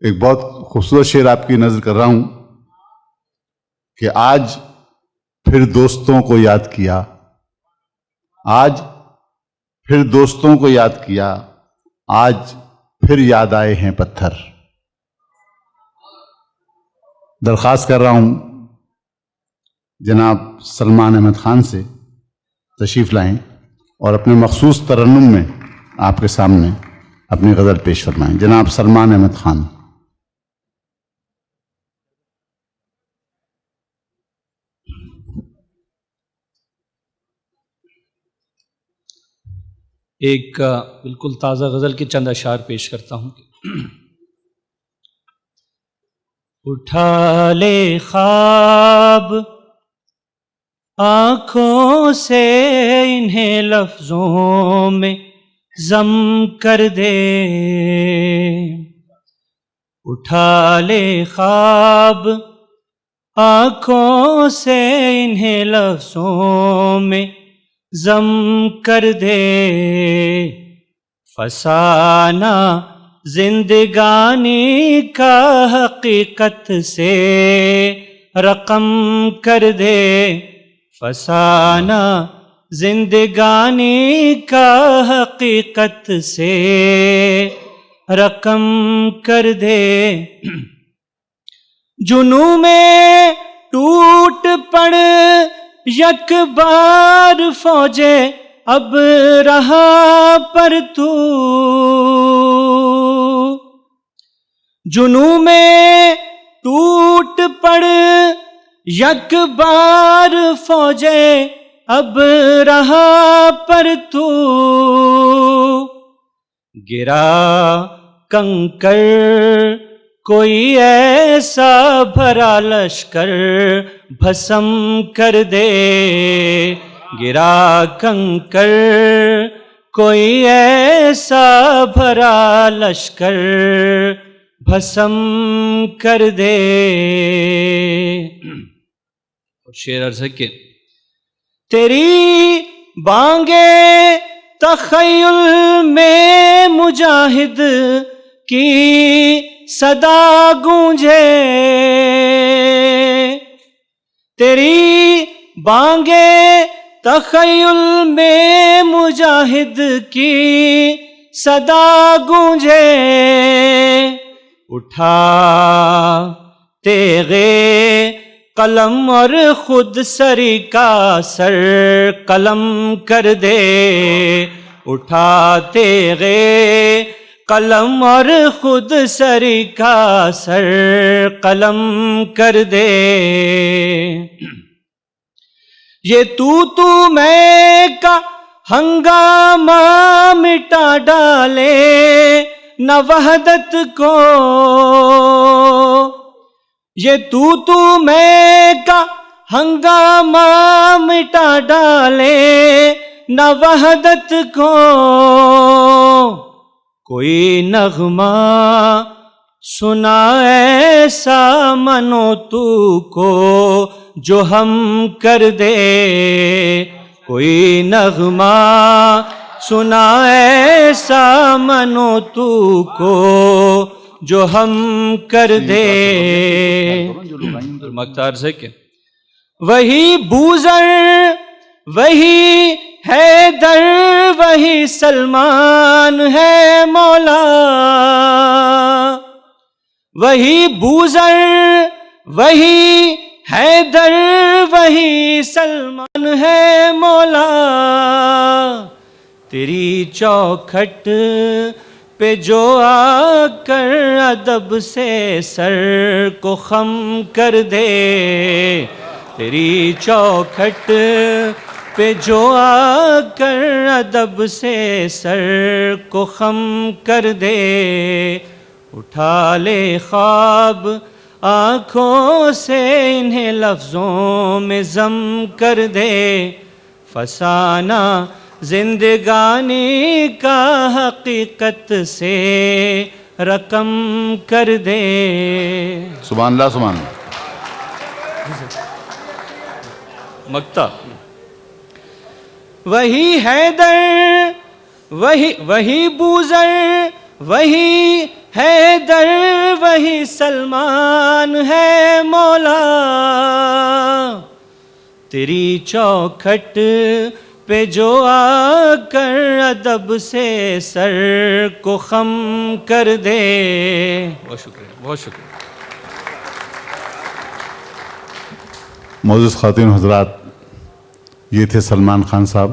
ایک بہت خوبصورت شعر آپ کی نظر کر رہا ہوں کہ آج پھر دوستوں کو یاد کیا، آج پھر دوستوں کو یاد کیا، آج پھر یاد آئے ہیں پتھر۔ درخواست کر رہا ہوں جناب سلمان احمد خان سے تشریف لائیں اور اپنے مخصوص ترنم میں آپ کے سامنے اپنی غزل پیش فرمائیں۔ جناب سلمان احمد خان۔ ایک بالکل تازہ غزل کے چند اشعار پیش کرتا ہوں۔ اٹھا لے خواب آنکھوں سے انہیں لفظوں میں ضم کر دے، اٹھا لے خواب آنکھوں سے انہیں لفظوں میں ضم کر دے، فسانہ زندگانی کا حقیقت سے رقم کر دے، فسانہ زندگانی کا حقیقت سے رقم کر دے، جنوں میں ٹوٹ پڑ یک بار فوجے اب رہا پر تو، جنوں میں ٹوٹ پڑ یک بار فوجے اب رہا پر تو، گرا کنکر کوئی ایسا بھرا لشکر بھسم کر دے، گرا کنکر کوئی ایسا بھرا لشکر بھسم کر دے۔ اور شعر عرض ہے کہ تیری بانگے تخیل میں مجاہد کی صدا گونجے، تیری بانگے تخیل میں مجاہد کی صدا گونجے، اٹھا تیغے قلم اور خود سری کا سر قلم کر دے، اٹھا تیغے قلم اور خود سری کا سر قلم کر دے، یہ تو میں کا ہنگامہ مٹا ڈالے نہ وحدت کو، یہ تو میں کا ہنگامہ مٹا ڈالے نہ وحدت کو، کوئی نغمہ سنا ایسا منو تو کو جو ہم کر دے، کوئی نغمہ سنا ایسا منو تو کو جو ہم کر دے، مختار سے کہ وہی بوذر وہی حیدر وہی سلمان ہے مولا، وہی بوذر وہی حیدر وہی سلمان ہے مولا، تیری چوکھٹ پہ جو آ کر ادب سے سر کو خم کر دے، تیری چوکھٹ پہ جو آ کر ادب سے سر کو خم کر دے، اٹھا لے خواب آنکھوں سے انہیں لفظوں میں ضم کر دے، فسانہ زندگانی کا حقیقت سے رقم کر دے۔ سبحان اللہ سبحان اللہ۔ مکتا وہی حیدر وہی بوذر وہی حیدر وہی سلمان ہے مولا، تیری چوکھٹ پہ جو آ کر ادب سے سر کو خم کر دے. بہت شکریہ، بہت شکریہ. معزز خواتین و حضرات، یہ تھے سلمان خان صاحب.